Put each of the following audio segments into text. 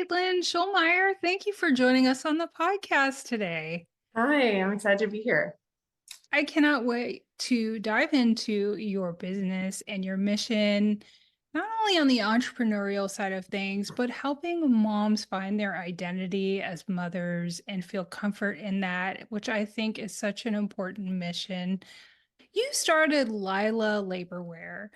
Caitlyn Schollmeier. Thank you for joining us on the podcast today. Hi, I'm excited to be here. I cannot wait to dive into your business and your mission, not only on the entrepreneurial side of things, but helping moms find their identity as mothers and feel comfort in that, which I think is such an important mission. You started Lila Laborwear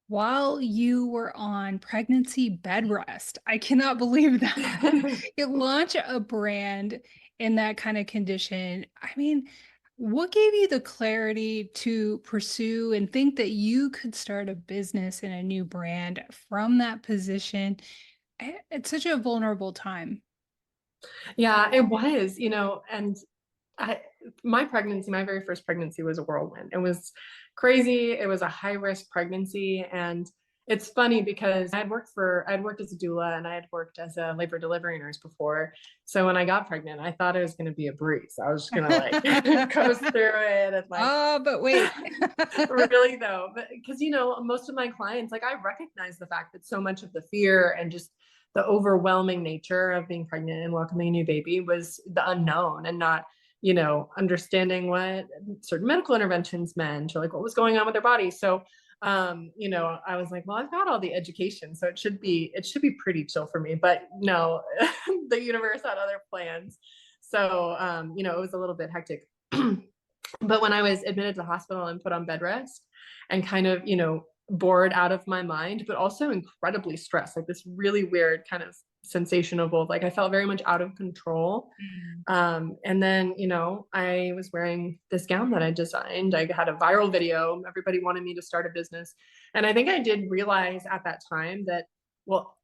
while you were on pregnancy bed rest. I cannot believe that. You launch a brand in that kind of condition. I mean, what gave you the clarity to pursue and think that you could start a business and a new brand from that position at such a vulnerable time? Yeah, it was, and my very first pregnancy was a whirlwind. It was crazy. It was a high risk pregnancy. And it's funny because I'd worked as a doula and I had worked as a labor delivery nurse before. So when I got pregnant, I thought it was going to be a breeze. I was just going to like coast through it. And But wait. Really though, because, most of my clients, like I recognize the fact that so much of the fear and just the overwhelming nature of being pregnant and welcoming a new baby was the unknown and not understanding what certain medical interventions meant or like what was going on with their body. So, I was like, well, I've got all the education, so it should be pretty chill for me. But no, the universe had other plans. So, it was a little bit hectic. But when I was admitted to the hospital and put on bed rest and kind of, bored out of my mind, but also incredibly stressed, like this really weird kind of sensation of both, like I felt very much out of control. And then, I was wearing this gown that I designed. I had a viral video. Everybody wanted me to start a business. And I think I did realize at that time that, well,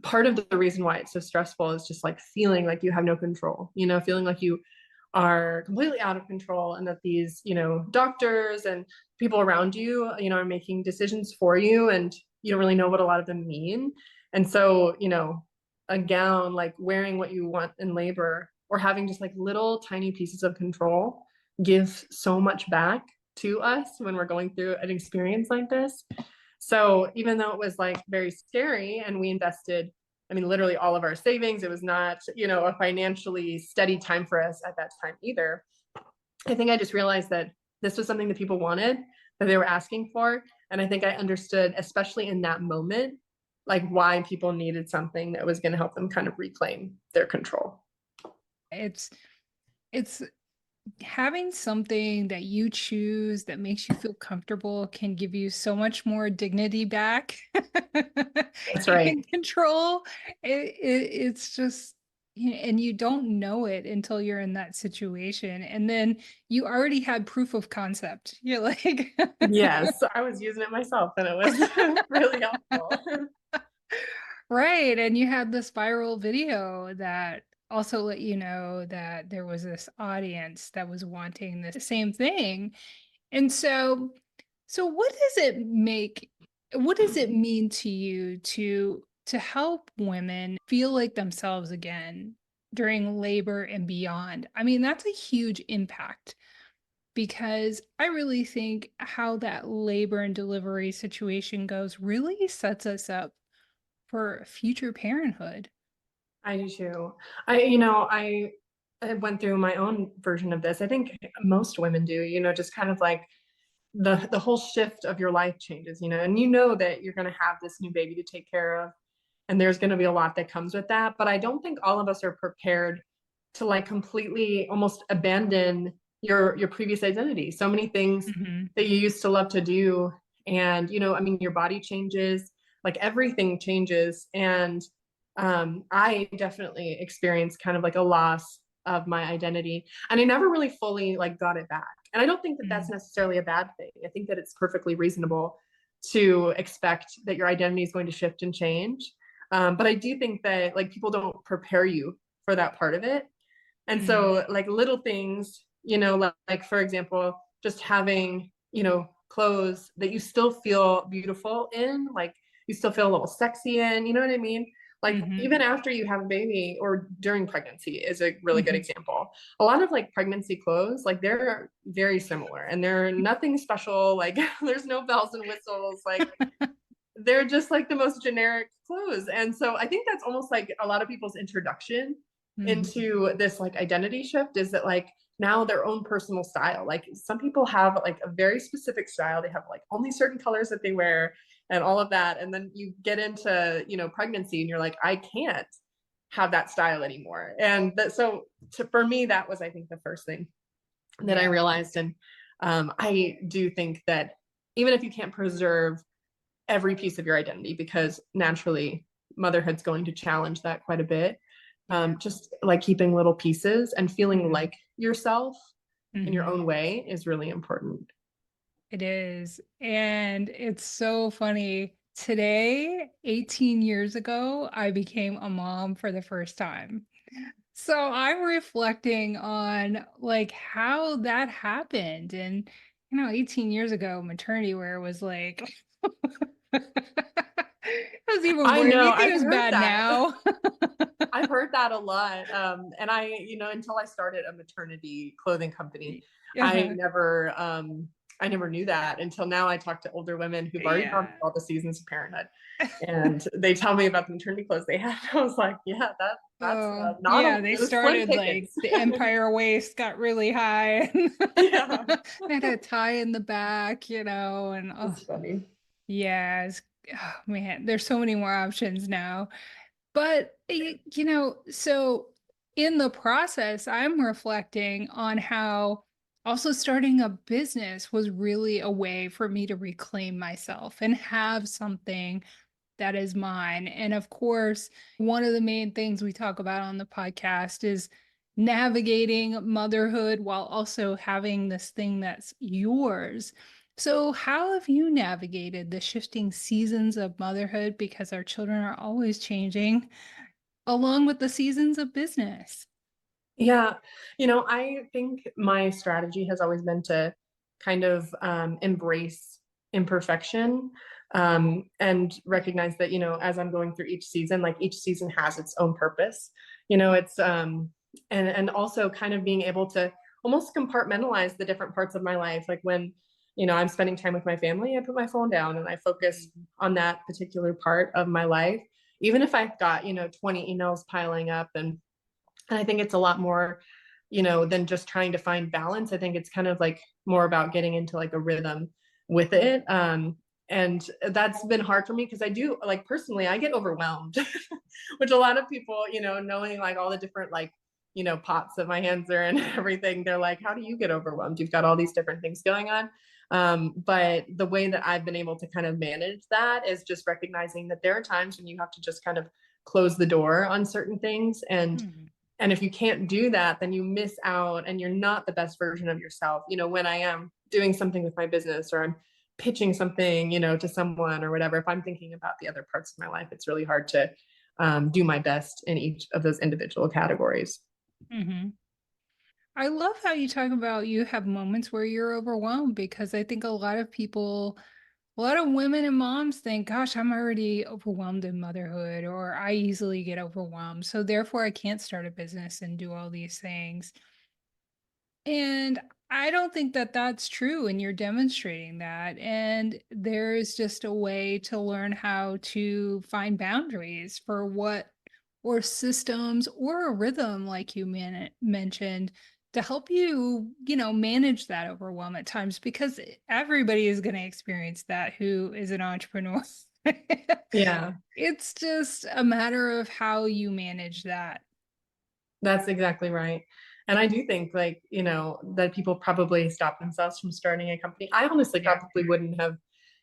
part of the reason why it's so stressful is just like feeling like you have no control, feeling like you are completely out of control and that these, doctors and people around you, are making decisions for you and you don't really know what a lot of them mean. And so, a gown, like wearing what you want in labor or having just like little tiny pieces of control give so much back to us when we're going through an experience like this. So even though it was like very scary and we invested, literally all of our savings, it was not, a financially steady time for us at that time either. I think I just realized that this was something that people wanted, that they were asking for. And I think I understood, especially in that moment, like why people needed something that was going to help them kind of reclaim their control. It's having something that you choose that makes you feel comfortable can give you so much more dignity back. That's right. And control. It's just, and you don't know it until you're in that situation. And then you already had proof of concept. You're like, yes, I was using it myself and it was really helpful. Right. And you had this viral video that also let you know that there was this audience that was wanting the same thing. And so what does it mean to you to help women feel like themselves again during labor and beyond? I mean, that's a huge impact because I really think how that labor and delivery situation goes really sets us up for future parenthood. I do too. I went through my own version of this. I think most women do, just kind of like the whole shift of your life changes, and that you're going to have this new baby to take care of. And there's going to be a lot that comes with that. But I don't think all of us are prepared to like completely almost abandon your previous identity. So many things that you used to love to do. And, your body changes, like everything changes. And I definitely experienced kind of like a loss of my identity, and I never really fully like got it back. And I don't think that that's necessarily a bad thing. I think that it's perfectly reasonable to expect that your identity is going to shift and change. But I do think that like people don't prepare you for that part of it. And so like little things, like for example, just having, clothes that you still feel beautiful in, like you still feel a little sexy in, you know what I mean? Like even after you have a baby or during pregnancy is a really good example. A lot of like pregnancy clothes, like they're very similar and they're nothing special. Like there's no bells and whistles. Like they're just like the most generic clothes. And so I think that's almost like a lot of people's introduction into this like identity shift, is that like now their own personal style. Like some people have like a very specific style. They have like only certain colors that they wear and all of that. And then you get into, you know, pregnancy and you're like, I can't have that style anymore. And that, so for me, that was, I think, the first thing that I realized. And I do think that even if you can't preserve every piece of your identity, because naturally motherhood's going to challenge that quite a bit, just like keeping little pieces and feeling like yourself in your own way is really important. It is. And it's so funny. Today, 18 years ago, I became a mom for the first time. So I'm reflecting on like how that happened. And, 18 years ago, maternity wear was like, it was even I worse. know, You think I've it was heard bad that. now? I've heard that a lot. And I, you know, until I started a maternity clothing company, I never knew that until now. I talk to older women who've already gone through all the seasons of parenthood, and they tell me about the maternity clothes they had. I was like, yeah, that's not Yeah, a, they it was slim started like pickings. the empire waist got really high. Yeah, They had a tie in the back, and that's funny. yeah, oh, man, there's so many more options now. But so in the process, I'm reflecting on how also starting a business was really a way for me to reclaim myself and have something that is mine. And of course, one of the main things we talk about on the podcast is navigating motherhood while also having this thing that's yours. So, how have you navigated the shifting seasons of motherhood? Because our children are always changing along with the seasons of business. Yeah, you know, I think my strategy has always been to kind of embrace imperfection, and recognize that, you know, as I'm going through each season, like each season has its own purpose. You know, it's and also kind of being able to almost compartmentalize the different parts of my life. Like when, you know, I'm spending time with my family, I put my phone down and I focus on that particular part of my life, even if I've got, you know, 20 emails piling up. And I think it's a lot more, you know, than just trying to find balance. I think it's kind of like more about getting into like a rhythm with it. And that's been hard for me because I do, like, personally, I get overwhelmed, which a lot of people, you know, knowing like all the different, like, you know, pots that my hands are in and everything, they're like, how do you get overwhelmed? You've got all these different things going on. But the way that I've been able to kind of manage that is just recognizing that there are times when you have to just kind of close the door on certain things. And if you can't do that, then you miss out and you're not the best version of yourself. You know, when I am doing something with my business or I'm pitching something, you know, to someone or whatever, if I'm thinking about the other parts of my life, it's really hard to do my best in each of those individual categories. Mm-hmm. I love how you talk about you have moments where you're overwhelmed because I think a lot of women and moms think, gosh, I'm already overwhelmed in motherhood, or I easily get overwhelmed. So therefore, I can't start a business and do all these things. And I don't think that that's true. And you're demonstrating that. And there is just a way to learn how to find boundaries for what, or systems, or a rhythm, like you mentioned, to help you, manage that overwhelm at times, because everybody is going to experience that who is an entrepreneur. Yeah, It's just a matter of how you manage that. that's exactly right. And I do think, like, you know, that people probably stop themselves from starting a company. I honestly Yeah. probably wouldn't have,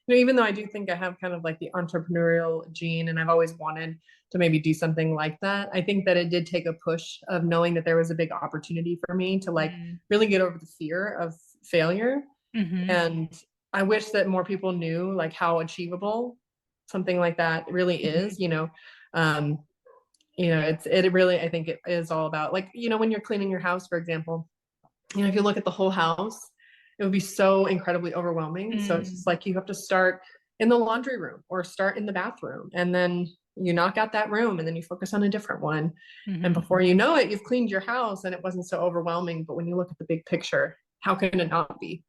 you know, even though I do think I have kind of like the entrepreneurial gene and I've always wanted to maybe do something like that. I think that it did take a push of knowing that there was a big opportunity for me to like really get over the fear of failure. Mm-hmm. And I wish that more people knew like how achievable something like that really is, you know. Um, you know, it really, I think it is all about, like, you know, when you're cleaning your house, for example, you know, if you look at the whole house, it would be so incredibly overwhelming. So it's just like you have to start in the laundry room or start in the bathroom, and then you knock out that room and then you focus on a different one. And Mm-hmm. before you know it, you've cleaned your house and it wasn't so overwhelming. But when you look at the big picture, how can it not be?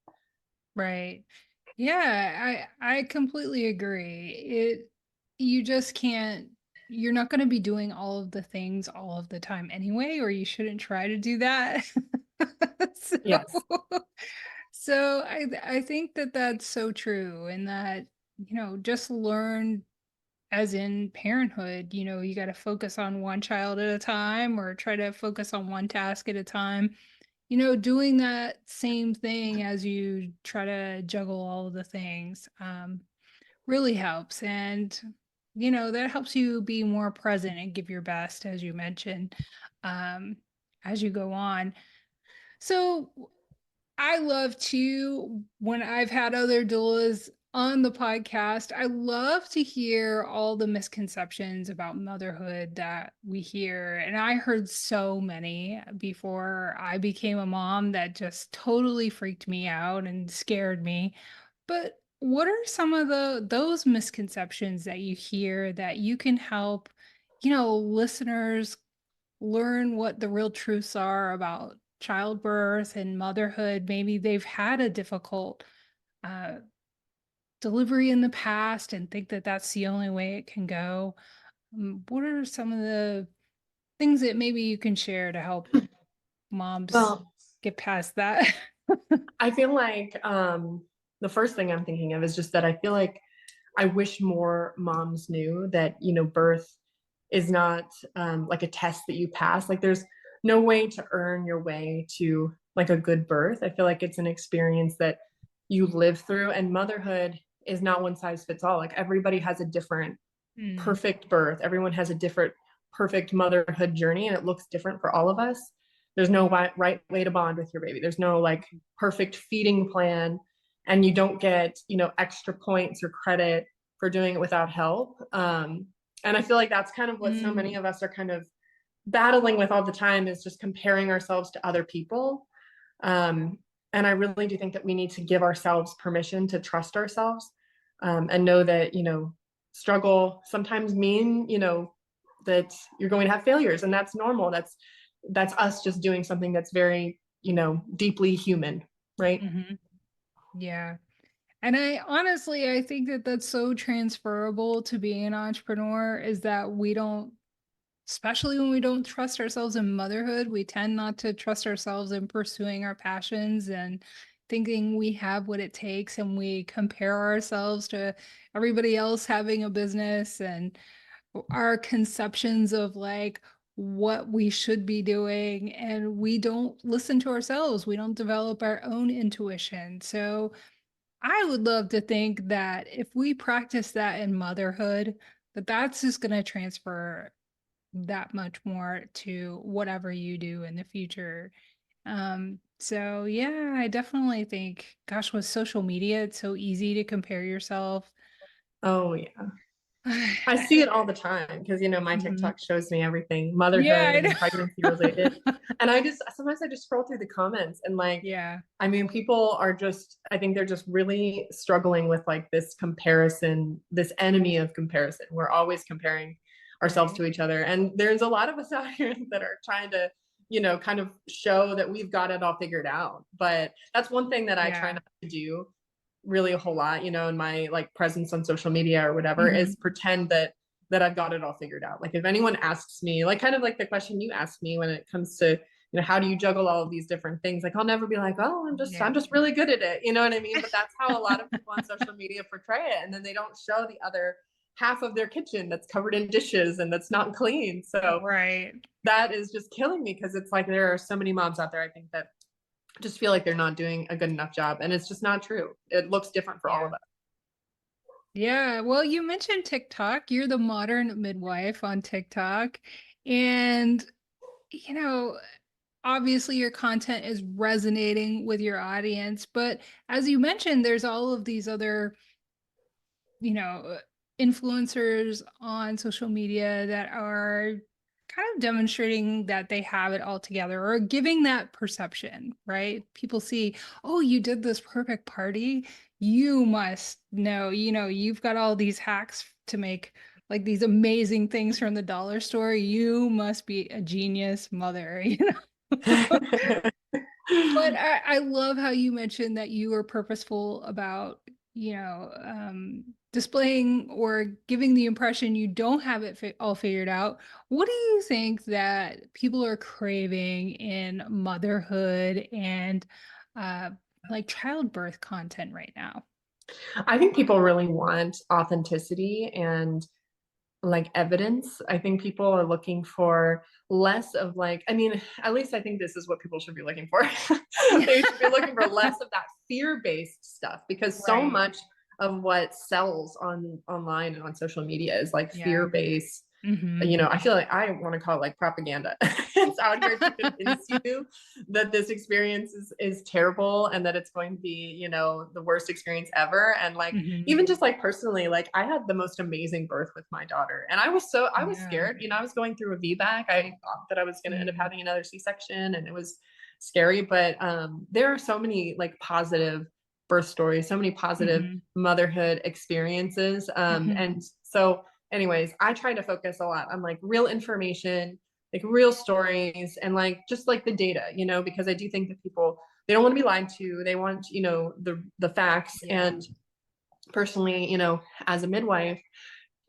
Right. Yeah, I completely agree. You just can't, you're not going to be doing all of the things all of the time anyway, or you shouldn't try to do that. So, Yes. so I think that that's so true, and that, just learn, as in parenthood, you got to focus on one child at a time, or try to focus on one task at a time. Doing that same thing as you try to juggle all of the things, really helps. And, that helps you be more present and give your best, as you mentioned, um, as you go on. So I love to, when I've had other doulas on the podcast, I love to hear all the misconceptions about motherhood that we hear. And I heard so many before I became a mom that just totally freaked me out and scared me. But what are some of those misconceptions that you hear that you can help, listeners learn what the real truths are about childbirth and motherhood? Maybe they've had a difficult uh, delivery in the past and think that that's the only way it can go. What are some of the things that maybe you can share to help moms Well, get past that? I feel like the first thing I'm thinking of is just that I feel like I wish more moms knew that, birth is not like a test that you pass. Like there's no way to earn your way to like a good birth. I feel like it's an experience that you live through, and motherhood is not one size fits all. Like everybody has a different Mm, perfect birth. Everyone has a different perfect motherhood journey, and it looks different for all of us. There's no right way to bond with your baby. There's no like perfect feeding plan, and you don't get, extra points or credit for doing it without help. And I feel like that's kind of what so mm, many of us are kind of battling with all the time, is just comparing ourselves to other people. Um, and I really do think that we need to give ourselves permission to trust ourselves, and know that, struggle sometimes mean, that you're going to have failures, and that's normal. That's us just doing something that's very, deeply human, right? mhm. Yeah. And I think that that's so transferable to being an entrepreneur, is that we don't, especially when we don't trust ourselves in motherhood, we tend not to trust ourselves in pursuing our passions and thinking we have what it takes, and we compare ourselves to everybody else having a business, and our conceptions of like what we should be doing, and we don't listen to ourselves. We don't develop our own intuition. So I would love to think that if we practice that in motherhood, that that's just going to transfer that much more to whatever you do in the future. So yeah, I definitely think, gosh, with social media, it's so easy to compare yourself. Oh yeah. I see it all the time because, my Mhm. TikTok shows me everything Yeah, motherhood I and pregnancy related. know. And sometimes I just scroll through the comments, and like, Yeah, I mean, people are just, I think they're just really struggling with like this comparison, this enemy of comparison. We're always comparing ourselves right. to each other. And there's a lot of us out here that are trying to, kind of show that we've got it all figured out. But that's one thing that I try Yeah. not to do really a whole lot, in my like presence on social media or whatever, is Mhm. pretend that I've got it all figured out. Like if anyone asks me, like kind of like the question you asked me when it comes to, how do you juggle all of these different things? Like I'll never be like, oh, I'm Yeah. just really good at it. You know what I mean? But that's how a lot of people on social media portray it. And then they don't show the other half of their kitchen that's covered in dishes and that's not clean. So Right. that is just killing me, because it's like there are so many moms out there, I think, that just feel like they're not doing a good enough job. And it's just not true. It looks different for all of Yeah. us. Yeah. Well, you mentioned TikTok. You're the modern midwife on TikTok. And, you know, obviously your content is resonating with your audience, but as you mentioned, there's all of these other, you know, influencers on social media that are kind of demonstrating that they have it all together, or giving that perception, right? People see, oh, you did this perfect party. You must know, you've got all these hacks to make like these amazing things from the dollar store. You must be a genius mother, But I love how you mentioned that you were purposeful about displaying or giving the impression you don't have it all figured out. What do you think that people are craving in motherhood and like childbirth content right now? I think people really want authenticity and like evidence. I think people are looking for less of like, I mean, at least I think this is what people should be looking for. They should be looking for less of that fear-based stuff, because so Right. much of what sells online and on social media is like Yeah. fear-based. Mm-hmm. I feel like I want to call it like propaganda. It's out here to convince you that this experience is terrible and that it's going to be, the worst experience ever. And like, Mm-hmm. even just like personally, like I had the most amazing birth with my daughter, and I was Yeah. scared. I was going through a VBAC. I thought that I was going to end up having another C-section, and it was scary. But there are so many like positive birth stories, so many positive Mm-hmm. motherhood experiences. Mm-hmm. And so anyways, I try to focus a lot on like real information, like real stories, and like just like the data, because I do think that people, they don't want to be lied to. They want, the facts. Yeah. And personally, as a midwife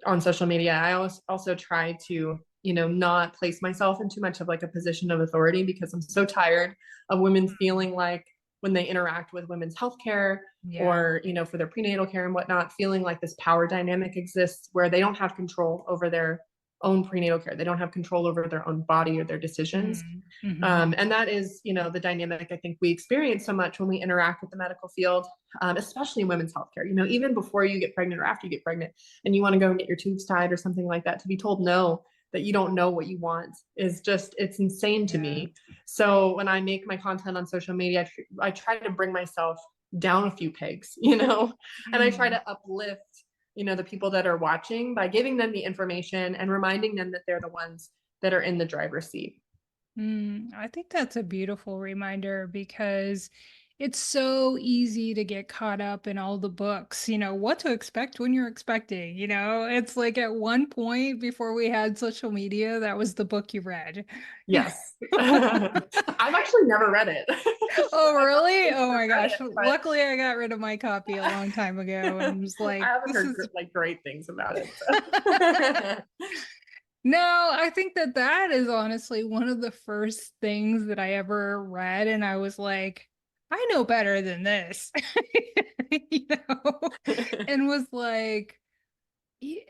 on social media, I also try to, not place myself in too much of like a position of authority, because I'm so tired of women feeling like when they interact with women's healthcare Yeah. or, for their prenatal care and whatnot, feeling like this power dynamic exists where they don't have control over their own prenatal care. They don't have control over their own body or their decisions. Mm-hmm. And that is, the dynamic I think we experience so much when we interact with the medical field, especially in women's healthcare. Even before you get pregnant or after you get pregnant, and you want to go and get your tubes tied or something like that, to be told no, that you don't know what you want, is just, it's insane to me. So when I make my content on social media, I try to bring myself down a few pegs, and I try to uplift, the people that are watching by giving them the information and reminding them that they're the ones that are in the driver's seat. I think that's a beautiful reminder because it's so easy to get caught up in all the books, what to expect when you're expecting, it's like at one point before we had social media, that was the book you read. Yes. I've actually never read it. Oh, really? Oh Never my read gosh. it, but Luckily, I got rid of my copy a long time ago and was I like, haven't this heard is. like great things about it. So. No, I think that is honestly one of the first things that I ever read, and I was like, I know better than this, you know, and was like, yeah,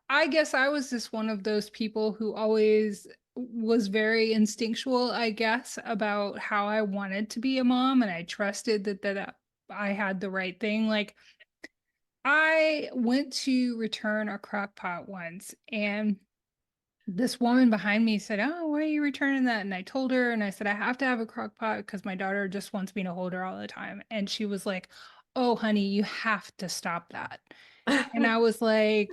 I guess I was just one of those people who always was very instinctual, I guess, about how I wanted to be a mom, and I trusted that I had the right thing. Like, I went to return a crock pot once, and this woman behind me said, "Oh, why are you returning that?" And I told her, and I said, "I have to have a crock pot because my daughter just wants me to hold her all the time." And she was like, "Oh, honey, you have to stop that." And I was like,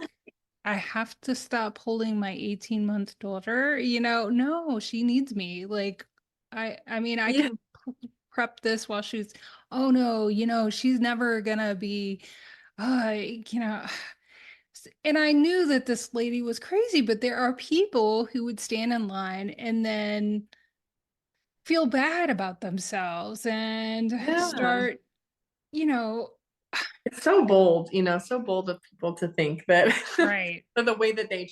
"I have to stop holding my 18-month daughter? No, she needs me. Like, I mean, I Yeah. can prep this while she's, oh no, she's never gonna be, uh, you know." And I knew that this lady was crazy, but there are people who would stand in line and then feel bad about themselves and Yeah. start, you know, It's so bold, so bold of people to think that right, the way that they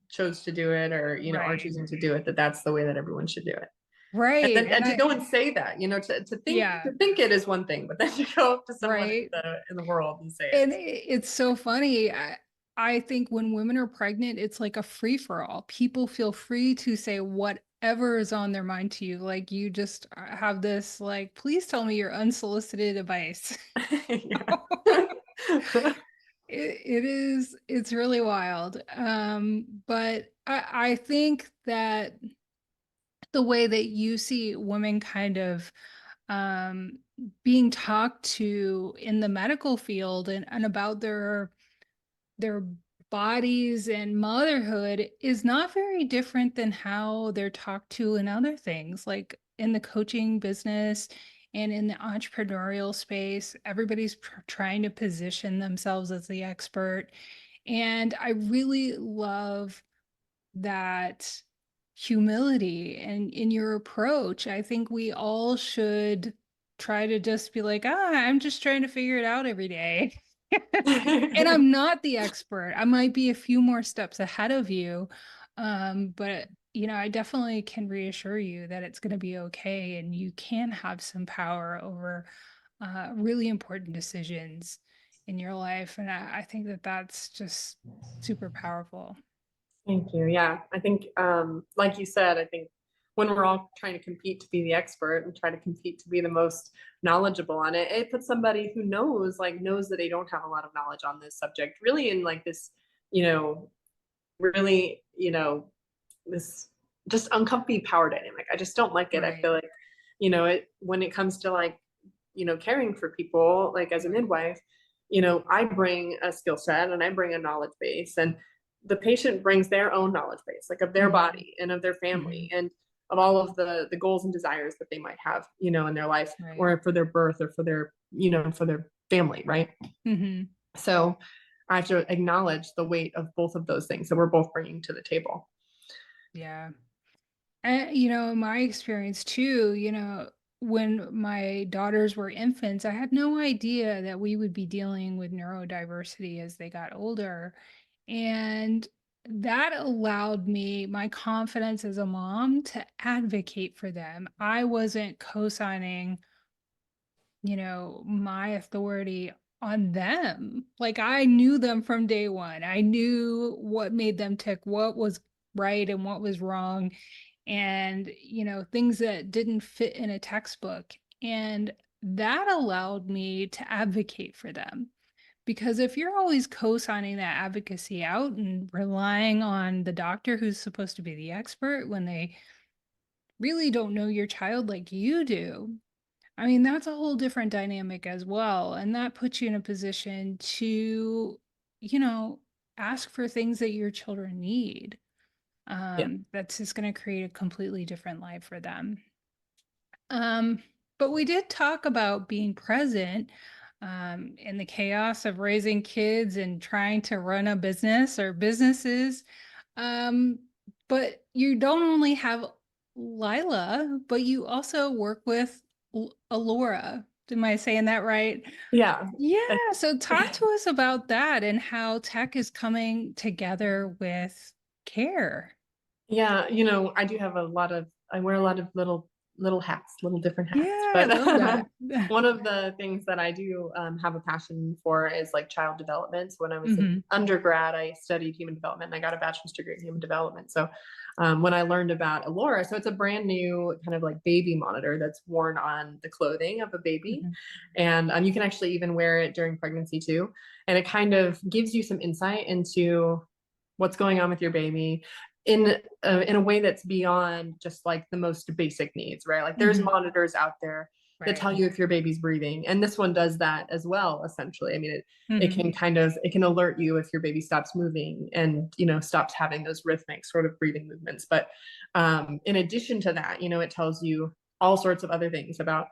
chose to do it, or, are right, choosing to do it, that's the way that everyone should do it. And right. then And and to go and say that, yeah, to think it is one thing, but then to go up to someone right. in the world and say And it. it's so funny. I think when women are pregnant, it's like a free for all. People feel free to say whatever is on their mind to you. Like you just have this, like, please tell me your unsolicited advice. It's really wild. But I think that the way that you see women kind of um, being talked to in the medical field and about their bodies and motherhood is not very different than how they're talked to in other things, like in the coaching business and in the entrepreneurial space. Everybody's trying to position themselves as the expert. And I really love that humility and in your approach. I think we all should try to just be like, I'm just trying to figure it out every day. And I'm not the expert. I might be a few more steps ahead of you. But I definitely can reassure you that it's going to be okay and you can have some power over really important decisions in your life. And I think that that's just super powerful. Thank you. Yeah, I think, like you said, I think when we're all trying to compete to be the expert and try to compete to be the most knowledgeable on it, it puts somebody who knows that they don't have a lot of knowledge on this subject really in like this, really, this just uncomfy power dynamic. I just don't like it. I Right. feel like, it when it comes to like, caring for people, like as a midwife, I bring a skill set and I bring a knowledge base, and the patient brings their own knowledge base, like of their Mhm. body and of their family Mhm. and of all of the goals and desires that they might have, in their life Right. or for their birth or for their, for their family, right? Mhm. So I have to acknowledge the weight of both of those things that we're both bringing to the table. Yeah. And, in my experience too, when my daughters were infants, I had no idea that we would be dealing with neurodiversity as they got older. And that allowed me my confidence as a mom to advocate for them. I wasn't co-signing, my authority on them. Like I knew them from day one. I knew what made them tick, what was right and what was wrong, and things that didn't fit in a textbook. And that allowed me to advocate for them, because if you're always co-signing that advocacy out and relying on the doctor who's supposed to be the expert when they really don't know your child like you do, I mean, that's a whole different dynamic as well. And that puts you in a position to, you know, ask for things that your children need. Yeah. That's just going to create a completely different life for them. Um, but we did talk about being present in the chaos of raising kids and trying to run a business or businesses. Um, but you don't only have Lila, but you also work with Elora. Am I saying that right? Yeah. Yeah. So talk to us about that and how tech is coming together with care. Yeah, I do have I wear a lot of little hats, little different hats. Yeah, I love But that. one of the things that I do have a passion for is like child development. So when I was in Hmm. undergrad, I studied human development and I got a bachelor's degree in human development. So when I learned about Elora, so it's a brand new kind of like baby monitor that's worn on the clothing of a baby. Hmm. And you can actually even wear it during pregnancy too. And it kind of gives you some insight into what's going on with your baby in a way that's beyond just like the most basic needs, right? Like there's Hmm. monitors out there that Right. tell you if your baby's breathing, and this one does that as well. Essentially, I mean, it Hmm. can it can alert you if your baby stops moving and stops having those rhythmic sort of breathing movements. But in addition to that, it tells you all sorts of other things about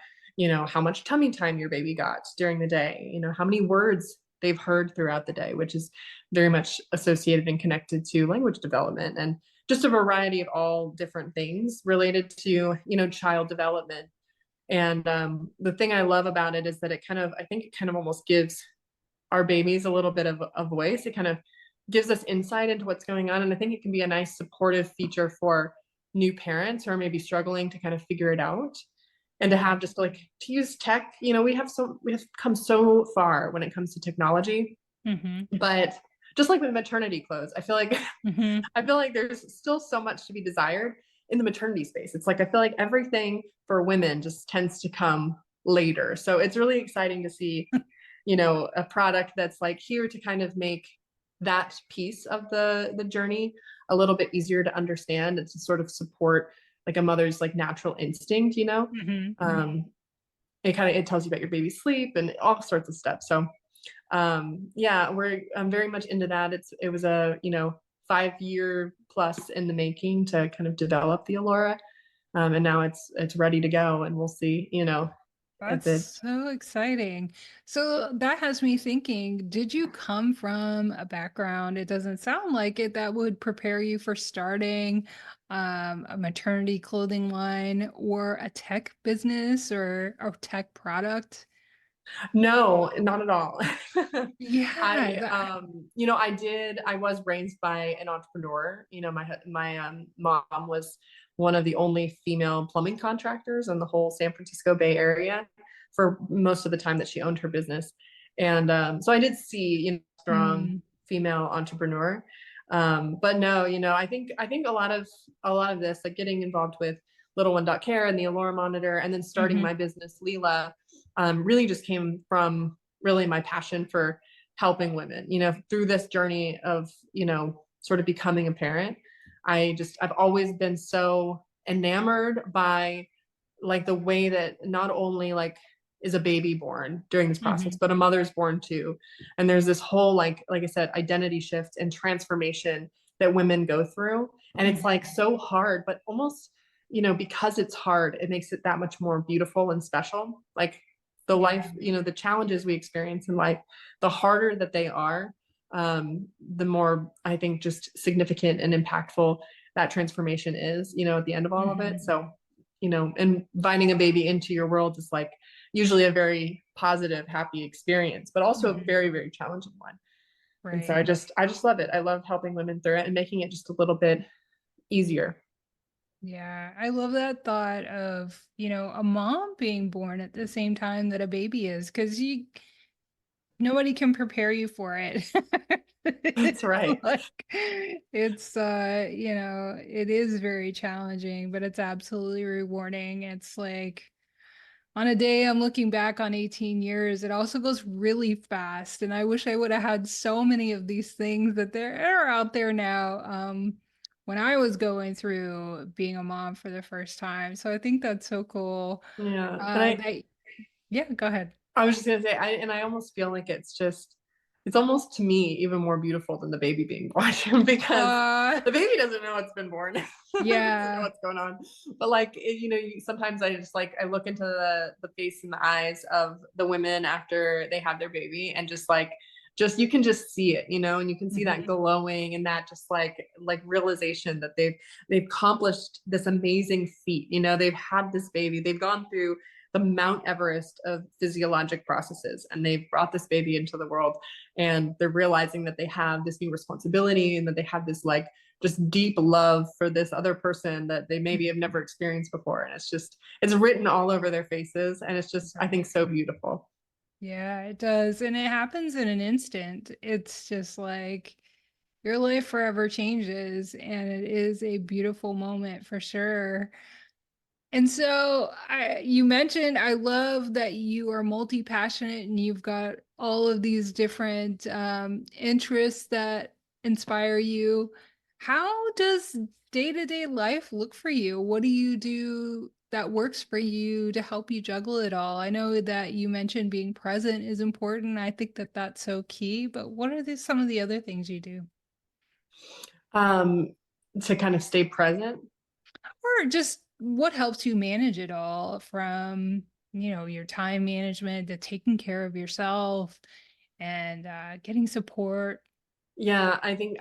how much tummy time your baby got during the day, how many words they've heard throughout the day, which is very much associated and connected to language development, and just a variety of all different things related to child development. And the thing I love about it is that I think it kind of almost gives our babies a little bit of a voice. It kind of gives us insight into what's going on, and I think it can be a nice supportive feature for new parents who are maybe struggling to kind of figure it out, and to have just like to use tech. We have come so far when it comes to technology, Hmm. but just like with maternity clothes, I feel like Hmm. I feel like there's still so much to be desired in the maternity space. It's like I feel like everything for women just tends to come later. So it's really exciting to see, a product that's like here to kind of make that piece of the journey a little bit easier to understand and to sort of support like a mother's like natural instinct, Hmm. it tells you about your baby's sleep and all sorts of stuff. So yeah, I'm very much into that. It was a 5-year plus in the making to kind of develop the Elora, and now it's ready to go, and we'll see at That's the so exciting. So that has me thinking, did you come from a background, it doesn't sound like it, that would prepare you for starting a maternity clothing line or a tech business or a tech product? No, not at all. Yeah. I was raised by an entrepreneur. My mom was one of the only female plumbing contractors in the whole San Francisco Bay Area for most of the time that she owned her business. And so I did see, strong Mm, female entrepreneur. But no, I think a lot of this, like getting involved with LittleOne.Care and the Elora monitor, and then starting mhm, my business, Lila, really just came from really my passion for helping women, through this journey of, sort of becoming a parent. I've always been so enamored by like the way that not only like is a baby born during this process, mhm, but a mother's born too. And there's this whole, like I said, identity shift and transformation that women go through. And it's mhm. like so hard, but almost, because it's hard, it makes it that much more beautiful and special. Like the Yeah. life, the challenges we experience in life, the harder that they are, the more I think just significant and impactful that transformation is, at the end of all of it. Mhm. So, and finding a baby into your world is like usually a very positive, happy experience, but also a Mhm. very, very challenging one. And so Right. I just love it. I love helping women through it and making it just a little bit easier. Yeah. I love that thought of, a mom being born at the same time that a baby is, because nobody can prepare you for it. That's right. Like it's it is very challenging, but it's absolutely rewarding. It's like on a day I'm looking back on 18 years, it also goes really fast. And I wish I would have had so many of these things that there are out there now. When I was going through being a mom for the first time. So I think that's so cool. Yeah. And That yeah, go ahead. I was just gonna say, I almost feel like it's almost to me even more beautiful than the baby being born because Uh the baby doesn't know it's been born. It doesn't know yeah. what's going on. But like, sometimes I just like, I look into the face and the eyes of the women after they have their baby, and just you can just see it, and you can see that Mhm. glowing and that just like realization that they've accomplished this amazing feat. They've had this baby, they've gone through the Mount Everest of physiologic processes, and they've brought this baby into the world, and they're realizing that they have this new responsibility and that they have this like just deep love for this other person that they maybe have Mhm. never experienced before. And it's written all over their faces, and it's just, I think, Right. so beautiful. Yeah, it does. And it happens in an instant. It's just like your life forever changes, and it is a beautiful moment for sure. And so you mentioned, I love that you are multi-passionate and you've got all of these different interests that inspire you. How does day-to-day life look for you? What do you do that works for you to help you juggle it all? I know that you mentioned being present is important. I think that that's so key, but what are some of the other things you do? um to kind of stay present. Or just what helps you manage it all from, your time management to taking care of yourself and getting support. Yeah, I think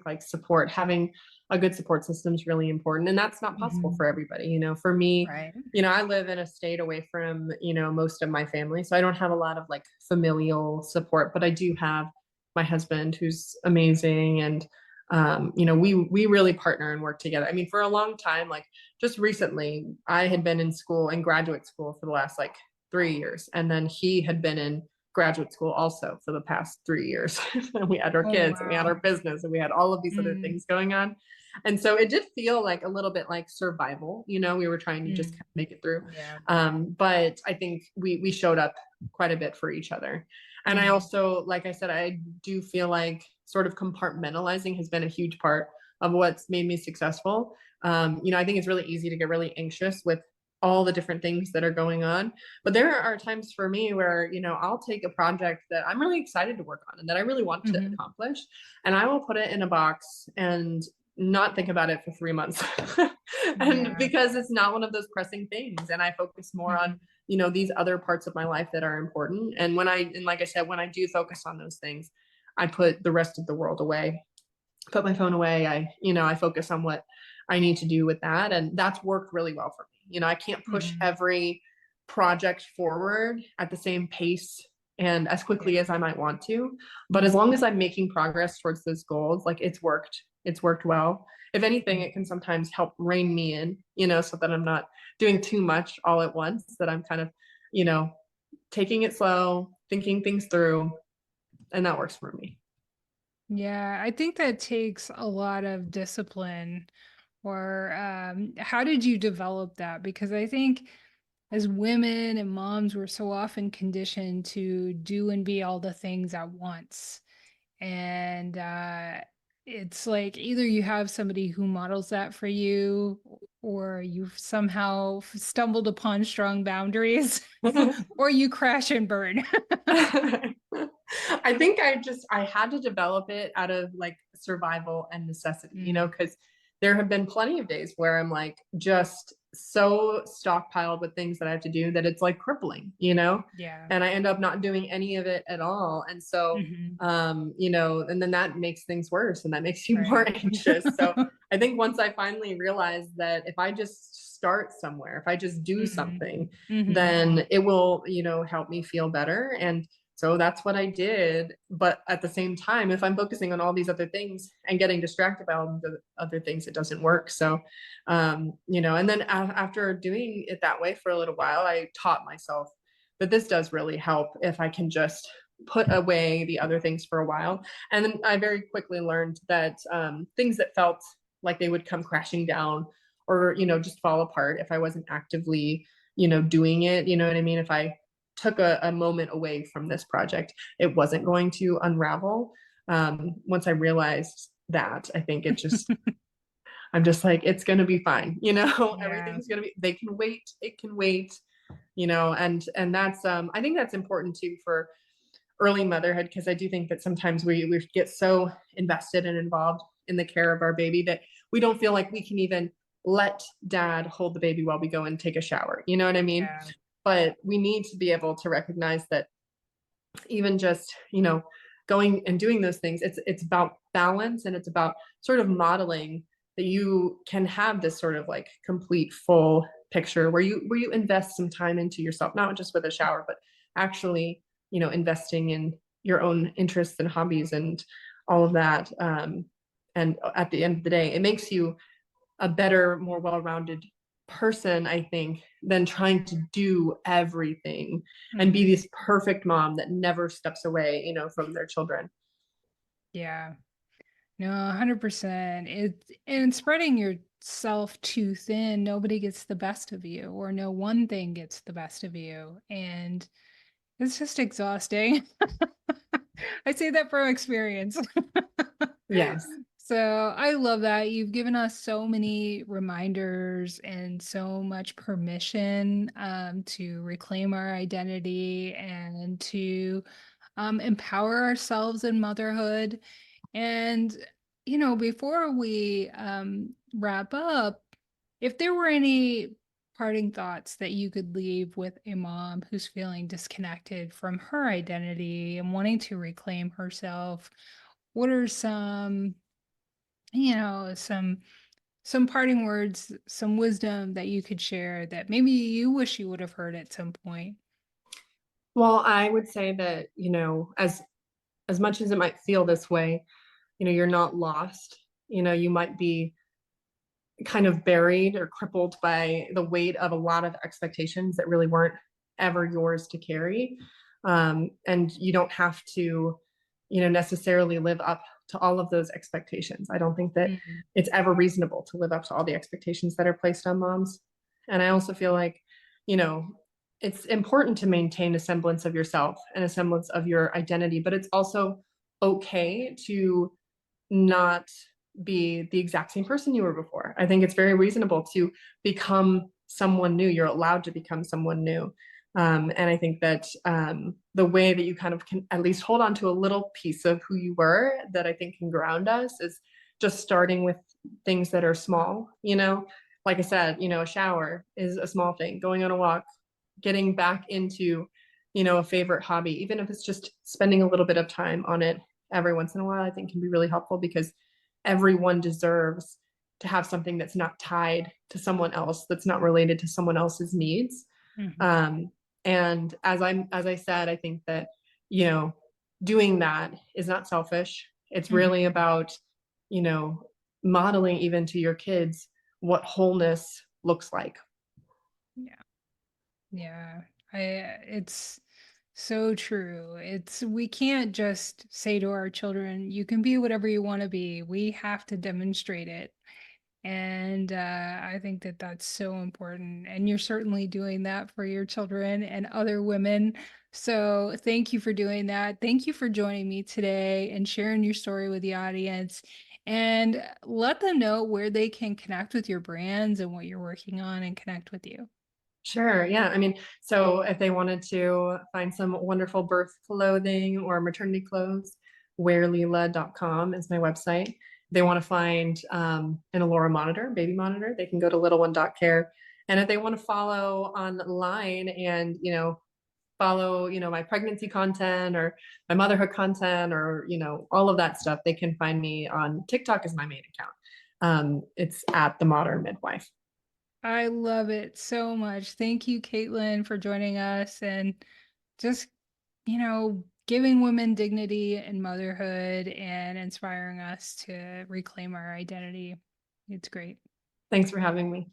like support, having a good support system is really important. And that's not possible Mhm. for everybody. For me, Right. I live in a state away from, most of my family. So I don't have a lot of like familial support, but I do have my husband who's amazing. And we really partner and work together. I mean, for a long time, like just recently, I had been in graduate school for the last like 3 years. And then he had been in graduate school also for the past 3 years. And we had our Oh, kids and we had our wow. business and we had all of these other Mm, things going on. And so it did feel like a little bit like survival. We were trying to just kind mm, of make it through. yeah. But I think we showed up quite a bit for each other. And I Mhm. also, like I said, I do feel like sort of compartmentalizing has been a huge part of what's made me successful. I think it's really easy to get really anxious with all the different things that are going on. But there are times for me where, I'll take a project that I'm really excited to work on and that I really want to Mhm. accomplish, and I will put it in a box and not think about it for 3 months. And Yeah. because it's not one of those pressing things, and I focus more on, Mhm. these other parts of my life that are important. And like I said, when I do focus on those things, I put the rest of the world away, put my phone away. I focus on what I need to do with that. And that's worked really well for me. I can't push Mhm. every project forward at the same pace and as quickly as I might want to. But as Mhm. long as I'm making progress towards those goals, like it's worked well. If anything, it can sometimes help rein me in, so that I'm not doing too much all at once, that I'm kind of, taking it slow, thinking things through, and that works for me. Yeah, I think that takes a lot of discipline. Or how did you develop that? Because I think as women and moms, we're so often conditioned to do and be all the things at once. And it's like either you have somebody who models that for you, or you've somehow stumbled upon strong boundaries, or you crash and burn. I think I had to develop it out of like survival and necessity, because there have been plenty of days where I'm like just so stockpiled with things that I have to do that it's like crippling, Yeah. and I end up not doing any of it at all. And so, Mhm. and then that makes things worse and that makes you more Right. anxious. So I think once I finally realized that if I just start somewhere, if I just do Mhm. something, Mhm. then it will, help me feel better. And so that's what I did. But at the same time, if I'm focusing on all these other things and getting distracted by all the other things, it doesn't work. So, and then after doing it that way for a little while, I taught myself that this does really help if I can just put away the other things for a while. And then I very quickly learned that things that felt like they would come crashing down or, just fall apart if I wasn't actively, doing it, you know what I mean? If I took a moment away from this project, it wasn't going to unravel. Once I realized that, I think I'm just like, it's going to be fine. Yeah. Everything's going to be, they can wait. It can wait, and that's, I think that's important too for early motherhood, because I do think that sometimes we get so invested and involved in the care of our baby that we don't feel like we can even let dad hold the baby while we go and take a shower. You know what I mean? Yeah. But we need to be able to recognize that even just, going and doing those things, it's about balance, and it's about sort of modeling that you can have this sort of like complete full picture where you invest some time into yourself, not just with a shower, but actually, investing in your own interests and hobbies and all of that. And at the end of the day, it makes you a better, more well-rounded person, I think, than trying to do everything and be Mhm. this perfect mom that never steps away, from their children. Yeah. No, 100%. And spreading yourself too thin, nobody gets the best of you, or no one thing gets the best of you. And it's just exhausting. I say that from experience. Yes. So I love that. You've given us so many reminders and so much permission to reclaim our identity and to empower ourselves in motherhood. And, before we wrap up, if there were any parting thoughts that you could leave with a mom who's feeling disconnected from her identity and wanting to reclaim herself, what are some parting words, some wisdom that you could share that maybe you wish you would have heard at some point? Well, I would say that, as much as it might feel this way, you're not lost. You might be kind of buried or crippled by the weight of a lot of expectations that really weren't ever yours to carry. And you don't have to, necessarily live up to all of those expectations. I don't think that Mhm. it's ever reasonable to live up to all the expectations that are placed on moms. And I also feel like, you know, it's important to maintain a semblance of yourself and a semblance of your identity, but it's also okay to not be the exact same person you were before. I think it's very reasonable to become someone new. You're allowed to become someone new. And I think that the way that you kind of can at least hold on to a little piece of who you were that I think can ground us is just starting with things that are small, like I said, a shower is a small thing, going on a walk, getting back into, a favorite hobby, even if it's just spending a little bit of time on it every once in a while, I think can be really helpful because everyone deserves to have something that's not tied to someone else, that's not related to someone else's needs. Mhm. And as I said, I think that, doing that is not selfish. It's really Mhm. about, you know, modeling even to your kids what wholeness looks like. Yeah. Yeah. It's so true. We can't just say to our children, you can be whatever you want to be. We have to demonstrate it. And I think that that's so important. And you're certainly doing that for your children and other women. So thank you for doing that. Thank you for joining me today and sharing your story with the audience. And let them know where they can connect with your brands and what you're working on and connect with you. Sure. Yeah. I mean, so if they wanted to find some wonderful birth clothing or maternity clothes, wearlila.com is my website. If they want to find an Elora monitor, baby monitor, they can go to LittleOne.Care. And if they want to follow online and, follow, my pregnancy content or my motherhood content or, all of that stuff, they can find me on TikTok is my main account. It's at the Modern Midwife. I love it so much. Thank you, Caitlin, for joining us and just, giving women dignity in motherhood and inspiring us to reclaim our identity. It's great. Thanks for having me.